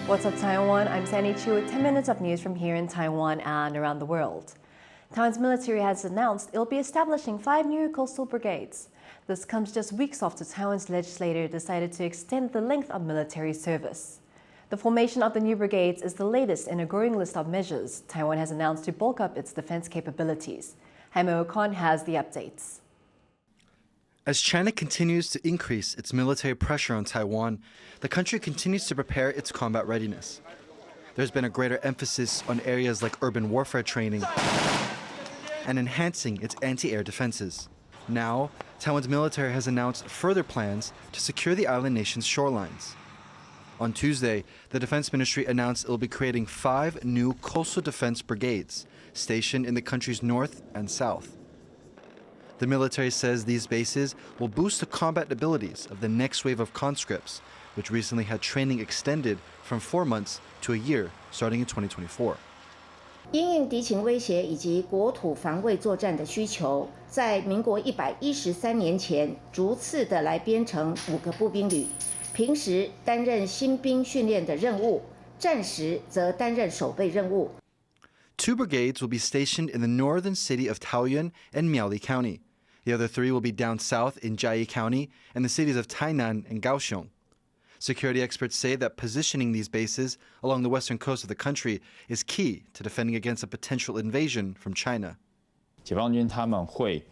What's up, Taiwan? I'm Sandy Chu with 10 minutes of news from here in Taiwan and around the world. Taiwan's military has announced it'll be establishing 5 new coastal brigades. This comes just weeks after Taiwan's legislature decided to extend the length of military service. The formation of the new brigades is the latest in a growing list of measures Taiwan has announced to bulk up its defense capabilities. Jaime Ocon has the updates. As China continues to increase its military pressure on Taiwan, the country continues to prepare its combat readiness. There's been a greater emphasis on areas like urban warfare training and enhancing its anti-air defenses. Now, Taiwan's military has announced further plans to secure the island nation's shorelines. On Tuesday, the Defense Ministry announced it will be creating 5 new coastal defense brigades stationed in the country's north and south. The military says these bases will boost the combat abilities of the next wave of conscripts, which recently had training extended from 4 months to a year, starting in 2024. 因应敌情威胁以及国土防卫作战的需求，在民国113年前，逐次的来编成5个步兵旅，平时担任新兵训练的任务，战时则担任守备任务。 2 brigades will be stationed in the northern city of Taoyuan and Miaoli County. The other 3 will be down south in Jiayi County and the cities of Tainan and Kaohsiung. Security experts say that positioning these bases along the western coast of the country is key to defending against a potential invasion from China. 解放军他们会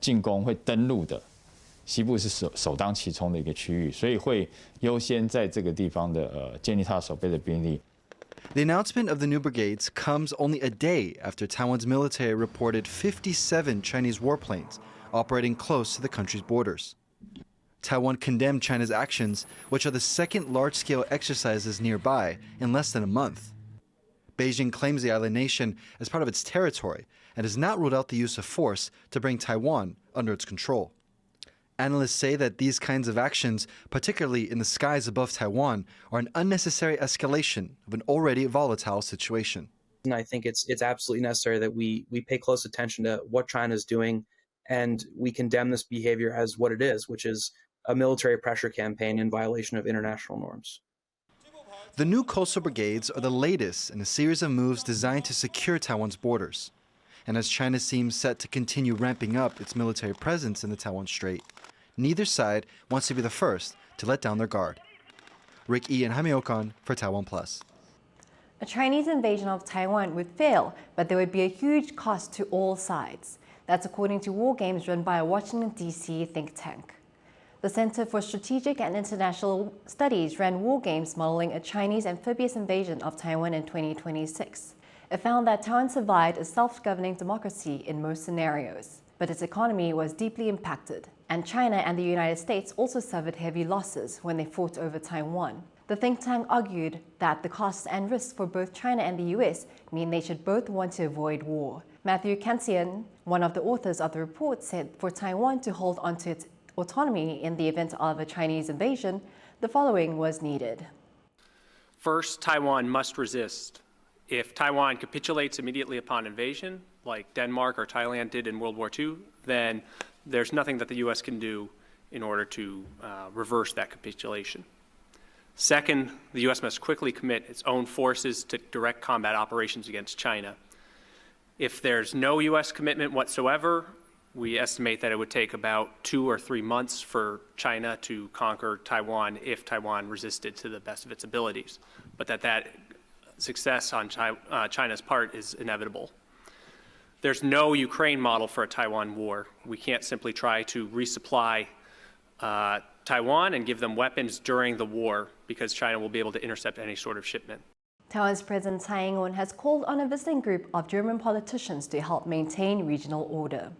进攻、会登陆的，西部是首当其冲的一个区域，所以会优先在这个地方的建立他守备的兵力。 The announcement of the new brigades comes only a day after Taiwan's military reported 57 Chinese warplanes operating close to the country's borders. Taiwan condemned China's actions, which are the second large-scale exercises nearby in less than a month. Beijing claims the island nation as part of its territory and has not ruled out the use of force to bring Taiwan under its control. Analysts say that these kinds of actions, particularly in the skies above Taiwan, are an unnecessary escalation of an already volatile situation. And I think it's absolutely necessary that we pay close attention to what China is doing, and we condemn this behavior as what it is, which is a military pressure campaign in violation of international norms. The new coastal brigades are the latest in a series of moves designed to secure Taiwan's borders. And as China seems set to continue ramping up its military presence in the Taiwan Strait, neither side wants to be the first to let down their guard. Rick E. and Jaime Ocon for TaiwanPlus. A Chinese invasion of Taiwan would fail, but there would be a huge cost to all sides. That's according to war games run by a Washington, D.C. think tank. The Center for Strategic and International Studies ran war games modeling a Chinese amphibious invasion of Taiwan in 2026. It found that Taiwan survived a self-governing democracy in most scenarios, but its economy was deeply impacted, and China and the United States also suffered heavy losses when they fought over Taiwan. The think tank argued that the costs and risks for both China and the US mean they should both want to avoid war. Matthew Kansian, one of the authors of the report, said for Taiwan to hold onto its autonomy in the event of a Chinese invasion, the following was needed. First, Taiwan must resist. If Taiwan capitulates immediately upon invasion, like Denmark or Thailand did in World War II, then there's nothing that the U.S. can do in order to reverse that capitulation. Second, the U.S. must quickly commit its own forces to direct combat operations against China. If there's no U.S. commitment whatsoever, we estimate that it would take about 2 or 3 months for China to conquer Taiwan if Taiwan resisted to the best of its abilities, but that success on China's part is inevitable. There's no Ukraine model for a Taiwan war. We can't simply try to resupply Taiwan and give them weapons during the war because China will be able to intercept any sort of shipment. Taiwan's President Tsai has called on a visiting group of German politicians to help maintain regional order.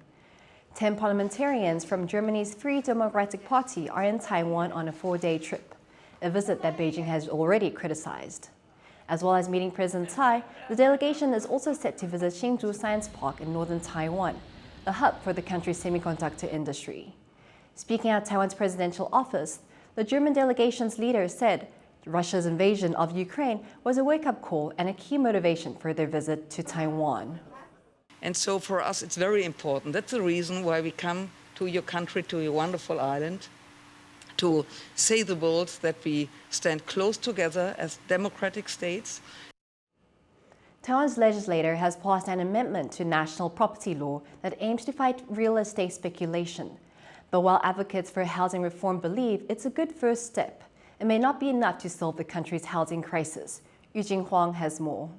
10 parliamentarians from Germany's Free Democratic Party are in Taiwan on a 4-day trip, a visit that Beijing has already criticized. As well as meeting President Tsai, the delegation is also set to visit Hsinchu Science Park in northern Taiwan, a hub for the country's semiconductor industry. Speaking at Taiwan's presidential office, the German delegation's leader said Russia's invasion of Ukraine was a wake-up call and a key motivation for their visit to Taiwan. And so for us, it's very important. That's the reason why we come to your country, to your wonderful island, to say the world that we stand close together as democratic states. Taiwan's legislator has passed an amendment to national property law that aims to fight real estate speculation. But while advocates for housing reform believe it's a good first step, it may not be enough to solve the country's housing crisis. Yu Jing Huang has more.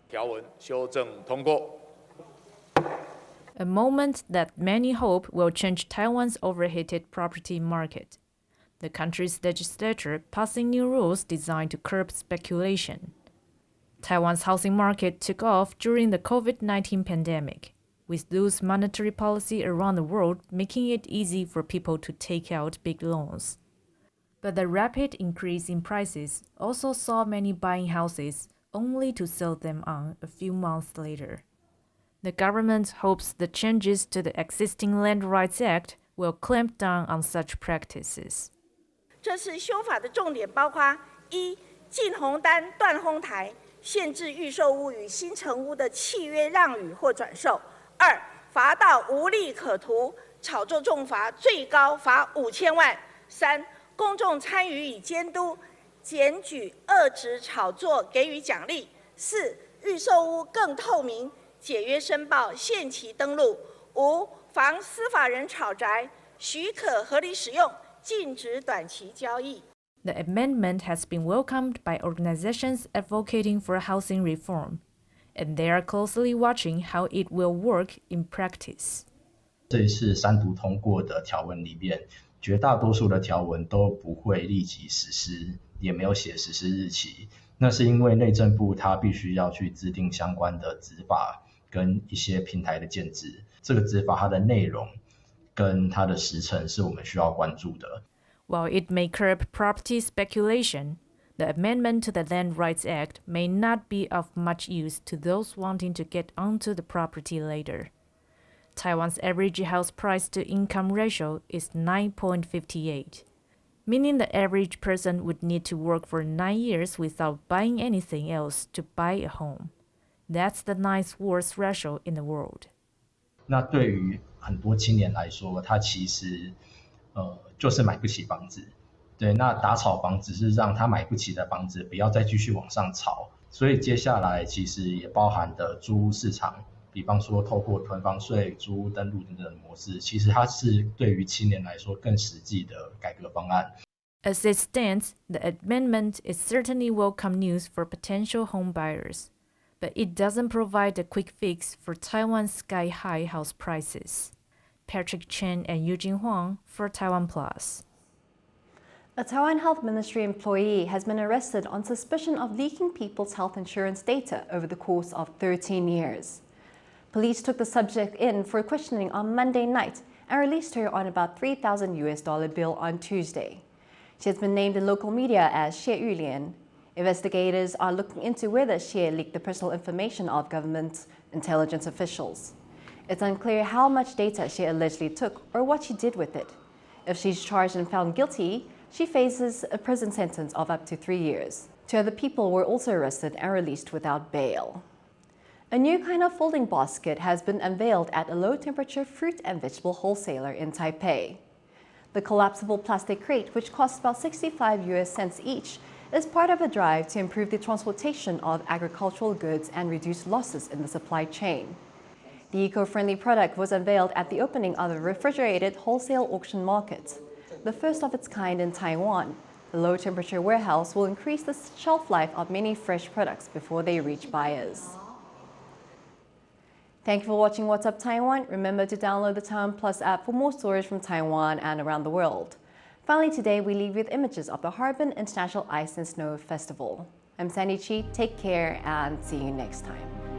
条文修正通过。 A moment that many hope will change Taiwan's overheated property market. The country's legislature passing new rules designed to curb speculation. Taiwan's housing market took off during the COVID-19 pandemic, with loose monetary policy around the world making it easy for people to take out big loans. But the rapid increase in prices also saw many buying houses only to sell them on a few months later. The government hopes the changes to the existing Land Rights Act will clamp down on such practices. 这次修法的重点包括：一、禁红单、断哄抬，限制预售屋与新成屋的契约让与或转售；二、罚到无利可图，炒作重罚，最高罚5000万；三、公众参与与监督，检举遏制炒作，给予奖励；四、预售屋更透明，解约申报，限期登录；五、防司法人炒宅，许可合理使用。 禁止短期交易。 The amendment has been welcomed by organizations advocating for housing reform, and they are closely watching how it will work in practice. 这一次三读通过的条文里面，绝大多数的条文都不会立即实施，也没有写实施日期。那是因为内政部它必须要去制定相关的执法跟一些平台的建制，这个执法它的内容 跟它的时程是我们需要关注的。 While it may curb property speculation, the amendment to the Land Rights Act may not be of much use to those wanting to get onto the property later. Taiwan's average house price-to-income ratio is 9.58, meaning the average person would need to work for 9 years without buying anything else to buy a home. That's the ninth worst ratio in the world. 那对于很多青年来说，他其实就是买不起房子。对，那打炒房只是让他买不起的房子不要再继续往上炒。所以接下来其实也包含的租屋市场，比方说透过囤房税、租屋登录等等的模式，其实它是对于青年来说更实际的改革方案。 As it stands, the amendment is certainly welcome news for potential home buyers. But it doesn't provide a quick fix for Taiwan's sky-high house prices. Patrick Chen and Yu Jing Huang for TaiwanPlus. A Taiwan Health Ministry employee has been arrested on suspicion of leaking people's health insurance data over the course of 13 years. Police took the subject in for questioning on Monday night and released her on about $3,000 bill on Tuesday. She has been named in local media as Xie Yulian. Investigators are looking into whether Xie leaked the personal information of government intelligence officials. It's unclear how much data Xie allegedly took or what she did with it. If she's charged and found guilty, she faces a prison sentence of up to 3 years. 2 other people were also arrested and released without bail. A new kind of folding basket has been unveiled at a low-temperature fruit and vegetable wholesaler in Taipei. The collapsible plastic crate, which costs about 65 US cents each, is part of a drive to improve the transportation of agricultural goods and reduce losses in the supply chain. The eco-friendly product was unveiled at the opening of a refrigerated wholesale auction market, the first of its kind in Taiwan. The low-temperature warehouse will increase the shelf life of many fresh products before they reach buyers. Thank you for watching What's Up Taiwan. Remember to download the TaiwanPlus app for more stories from Taiwan and around the world. Finally, today we leave you with images of the Harbin International Ice and Snow Festival. I'm Sandy Chi. Take care and see you next time.